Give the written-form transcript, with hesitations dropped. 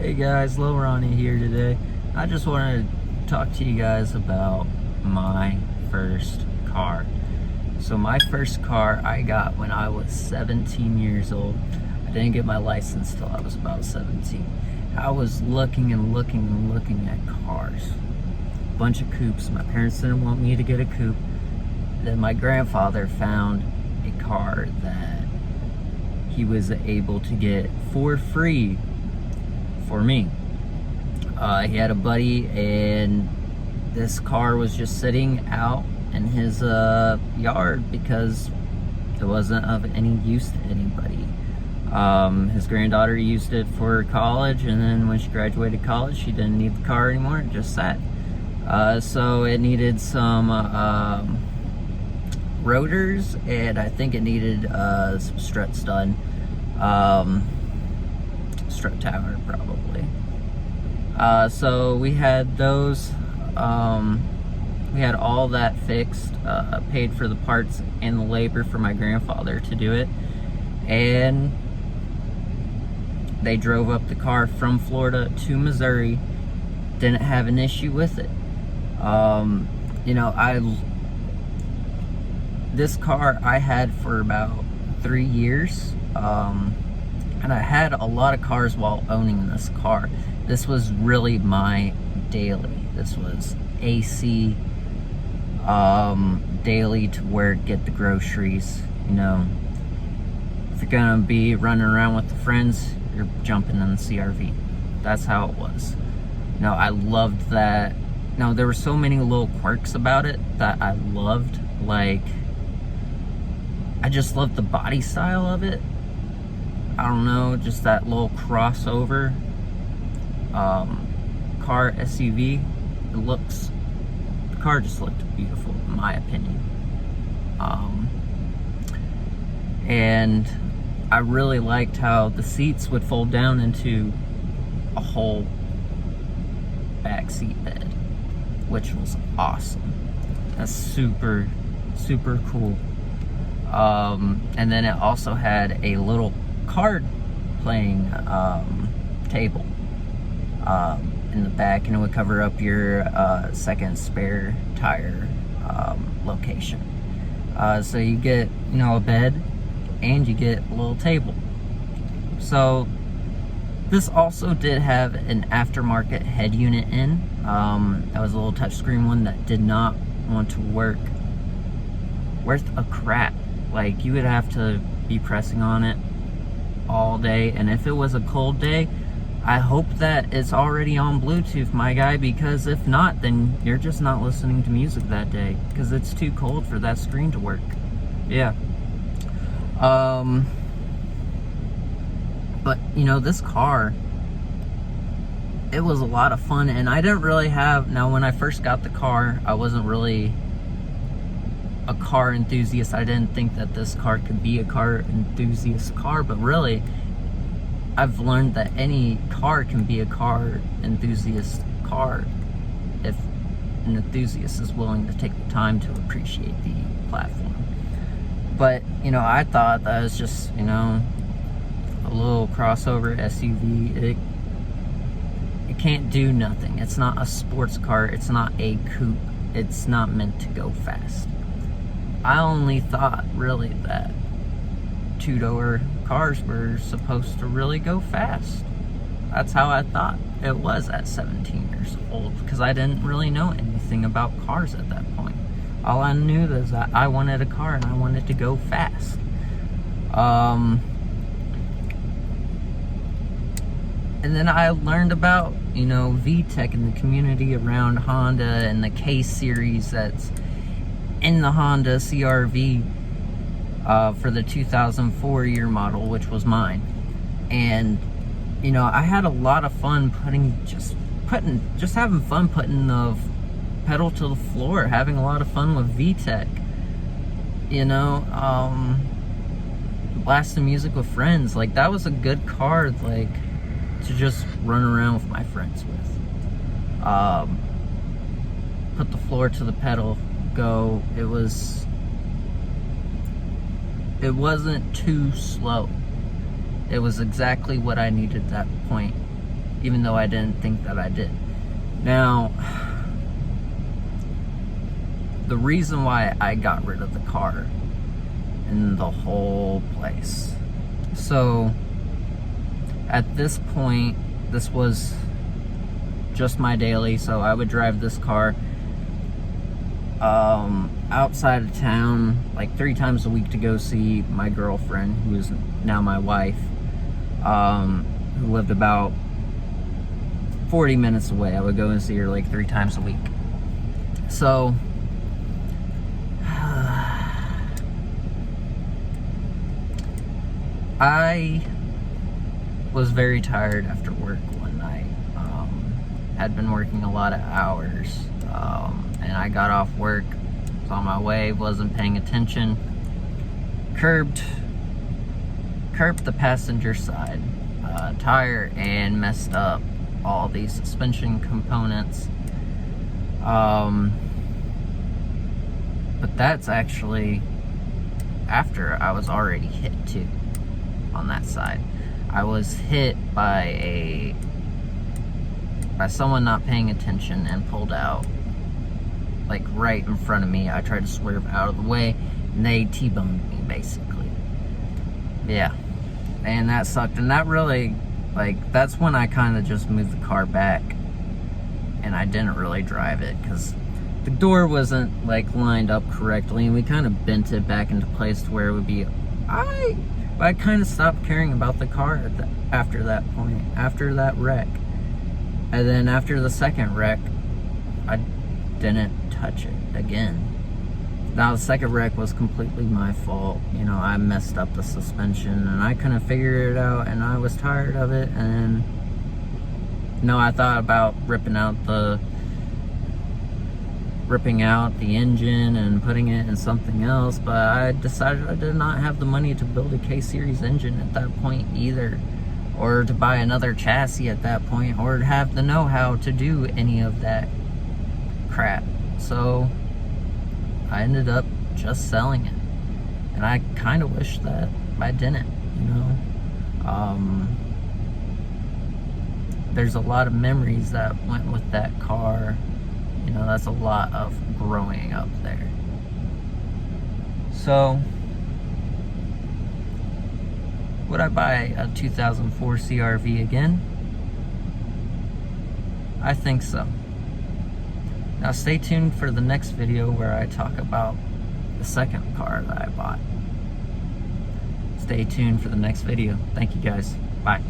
Hey guys, Lil Ronnie here today. I just wanted to talk to you guys about my first car. So my first car I got when I was 17 years old. I didn't get my license till I was about 17. I was looking at cars. A bunch of coupes. My parents didn't want me to get a coupe. Then my grandfather found a car that he was able to get for free for me. He had a buddy, and this car was just sitting out in his yard because it wasn't of any use to anybody. His granddaughter used it for college, and then when she graduated college, she didn't need the car anymore. It just sat. So it needed some rotors, and I think it needed some struts done. Strut tower probably. So we had those. We had all that fixed, paid for the parts and the labor for my grandfather to do it, and they drove up the car from Florida to Missouri. Didn't have an issue with it. This car I had for about 3 years, and I had a lot of cars while owning this car. This was really my daily. This was AC daily to where get the groceries. If you're gonna be running around with the friends, you're jumping in the CRV. That's how it was. I loved that. There were so many little quirks about it that I loved. I just loved the body style of it. I don't know, just that little crossover car SUV. The car just looked beautiful in my opinion. And I really liked how the seats would fold down into a whole back seat bed, which was awesome. That's super, super cool. And then it also had a little card playing table in the back, and it would cover up your second spare tire location. So you get a bed, and you get a little table. So this also did have an aftermarket head unit in. That was a little touchscreen one that did not want to work worth a crap. You would have to be pressing on it all day, and if it was a cold day, I hope that it's already on Bluetooth, my guy, because if not, then you're just not listening to music that day because it's too cold for that screen to work. Yeah. But this car, it was a lot of fun, and I didn't really have, when I first got the car, I wasn't really a car enthusiast. I didn't think that this car could be a car enthusiast car, but really I've learned that any car can be a car enthusiast car if an enthusiast is willing to take the time to appreciate the platform. But I thought that was just a little crossover SUV. It can't do nothing. It's not a sports car. It's not a coupe. It's not meant to go fast. I only thought really that two-door cars were supposed to really go fast. That's how I thought it was at 17 years old, because I didn't really know anything about cars at that point. All I knew was that I wanted a car and I wanted to go fast. And then I learned about, VTEC and the community around Honda and the K series that's in the Honda CR-V for the 2004 year model, which was mine. And I had a lot of fun just having fun putting the pedal to the floor, having a lot of fun with VTEC. Blasting music with friends. That was a good car to just run around with my friends with. Put the floor to the pedal, go. It wasn't too slow. It was exactly what I needed at that point even though I didn't think that I did. Now, the reason why I got rid of the car and the whole place. So, at this point, this was just my daily, so I would drive this car outside of town like 3 times a week to go see my girlfriend, who is now my wife, who lived about 40 minutes away. I would go and see her like 3 times a week. So I was very tired after work one night. Had been working a lot of hours, and I got off work, was on my way, wasn't paying attention, curbed the passenger side tire and messed up all these suspension components. But that's actually after I was already hit too on that side. I was hit by someone not paying attention and pulled out like right in front of me. I tried to swerve out of the way and they T-boned me basically. Yeah, and that sucked. And that really, like, that's when I kind of just moved the car back and I didn't really drive it because the door wasn't like lined up correctly, and we kind of bent it back into place to where it would be. I kind of stopped caring about the car after that point, after that wreck. And then after the second wreck, I didn't touch it again. Now the second wreck was completely my fault. You know, I messed up the suspension and I couldn't figure it out, and I was tired of it. And you know, I thought about ripping out the engine and putting it in something else, but I decided I did not have the money to build a K-Series engine at that point either, or to buy another chassis at that point, or to have the know-how to do any of that crap. So I ended up just selling it, and I kind of wish that I didn't, you know. There's a lot of memories that went with that car. You know, that's a lot of growing up there. So, would I buy a 2004 CR-V again? I think so. Now stay tuned for the next video where I talk about the second car that I bought. Stay tuned for the next video. Thank you guys. Bye.